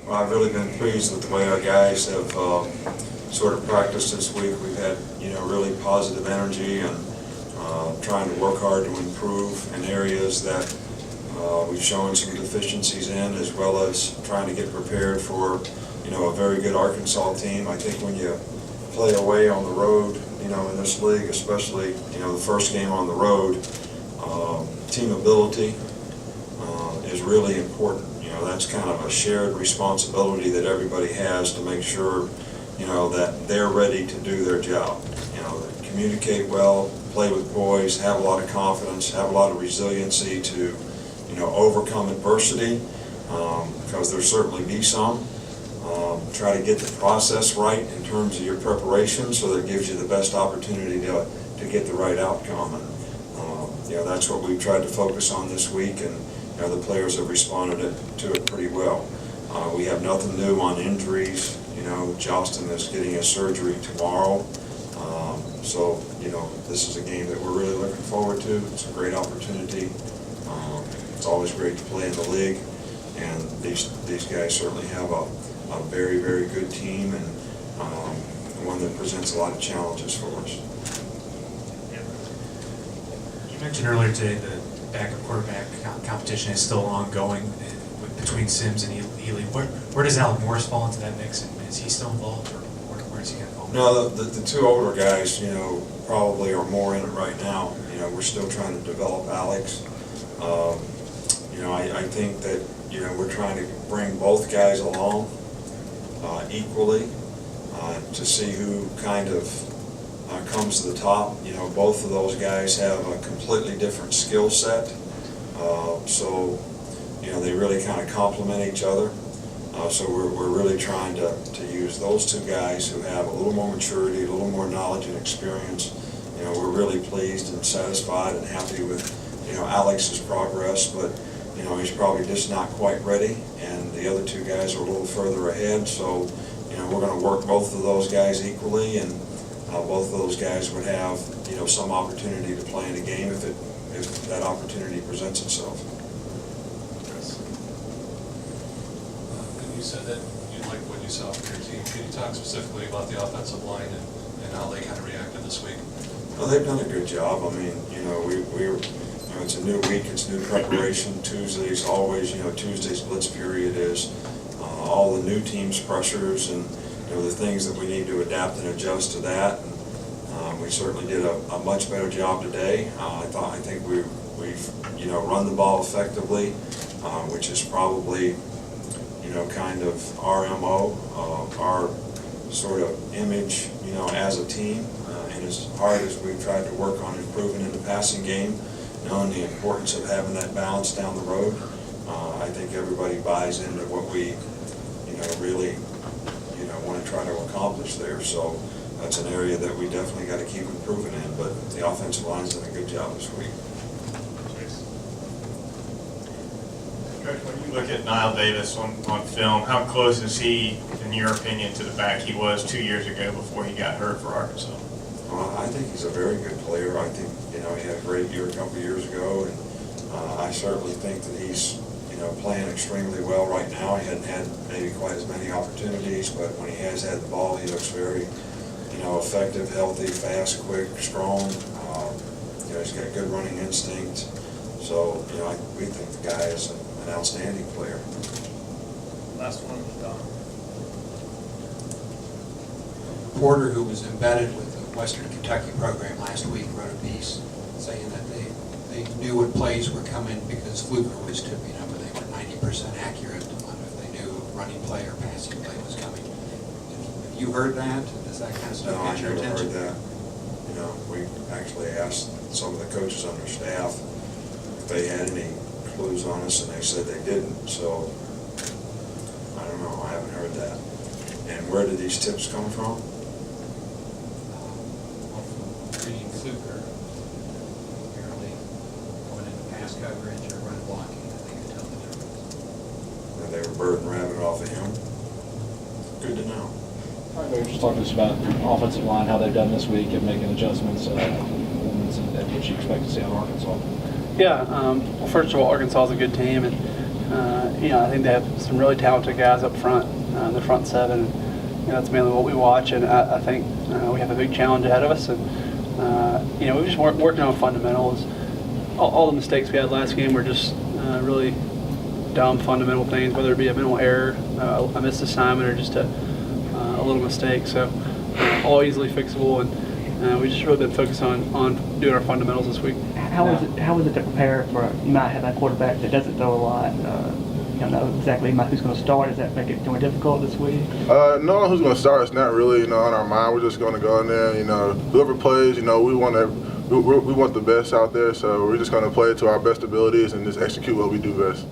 Well, I've really been pleased with the way our guys have sort of practiced this week. We've had, really positive energy and trying to work hard to improve in areas that we've shown some deficiencies in, as well as trying to get prepared for, a very good Arkansas team. I think when you play away on the road, in this league, especially, the first game on the road, team ability is really important. That's kind of a shared responsibility that everybody has to make sure, that they're ready to do their job. Communicate well, play with boys, have a lot of confidence, have a lot of resiliency to, overcome adversity, because there'll certainly be some. Try to get the process right in terms of your preparation so that it gives you the best opportunity to get the right outcome. And, that's what we've tried to focus on this week, and the players have responded to it pretty well. We have nothing new on injuries. Justin is getting his surgery tomorrow. So, this is a game that we're really looking forward to. It's a great opportunity. It's always great to play in the league, and these guys certainly have a very, very good team, and one that presents a lot of challenges for us. You mentioned earlier today the backup quarterback competition is still ongoing between Sims and Ely. Where does Alec Morris fall into that mix, and is he still involved, or where is he going to fall? No, the two older guys, probably are more in it right now. We're still trying to develop Alex. I think that, we're trying to bring both guys along equally to see who kind of comes to the top. Both of those guys have a completely different skill set. So, they really kind of complement each other. So we're really trying to use those two guys who have a little more maturity, a little more knowledge and experience. We're really pleased and satisfied and happy with, Alex's progress, but, he's probably just not quite ready, and the other two guys are a little further ahead. So, we're going to work both of those guys equally, and both of those guys would have, some opportunity to play in a game if that opportunity presents itself. You said that you liked what you saw from your team. Can you talk specifically about the offensive line and how they kind of reacted this week? Well, they've done a good job. I mean, we're it's a new week, it's new preparation. Tuesday's always, Tuesday's blitz period is all the new team's pressures and the things that we need to adapt and adjust to that. And, we certainly did a much better job today. I think we've run the ball effectively, which is probably kind of our MO, our sort of image, as a team. And as hard as we've tried to work on improving in the passing game, knowing the importance of having that balance down the road, I think everybody buys into what we, really, want to try to accomplish there. So that's an area that we definitely got to keep improving in. But the offensive line's done a good job this week. Coach, when you look at Niall Davis on film, how close is he, in your opinion, to the back he was 2 years ago before he got hurt for Arkansas? I think he's a very good player. I think, he had a great year a couple of years ago, and I certainly think that he's, playing extremely well right now. He hadn't had maybe quite as many opportunities, but when he has had the ball, he looks very, effective, healthy, fast, quick, strong. He's got good running instinct. So, we think the guy is an outstanding player. Last one, Don. Porter, who was embedded with the Western Kentucky program last week, wrote a piece saying that they knew what plays were coming because Fluker was tipping them, but they were 90% accurate on if they knew a running play or passing play was coming. Have you heard that? Does that kind of stuff No, get your I never attention? heard that. We actually asked some of the coaches on their staff if they had any clues on us, and they said they didn't. So, I don't know. I haven't heard that. And where did these tips come from? Reading Fluker, apparently going into pass coverage or run blocking, I think it tells the difference. That they were bird and rabbit off of him? Good to know. All right, just talk to us about offensive line, how they've done this week and making adjustments and what you expect to see on Arkansas. Yeah, well, first of all, Arkansas is a good team, and I think they have some really talented guys up front, the front seven. That's mainly what we watch, and I think we have a big challenge ahead of us. And we're just working on fundamentals. All the mistakes we had last game were just really dumb fundamental things, whether it be a mental error, a missed assignment, or just a little mistake. So all easily fixable, and we just really been focused on doing our fundamentals this week. How is it to prepare for, you might have a quarterback that doesn't throw a lot, you don't know exactly who's going to start? Does that make it more difficult this week? Knowing who's going to start is not really, on our mind. We're just going to go in there, whoever plays, we want the best out there, so we're just going to play to our best abilities and just execute what we do best.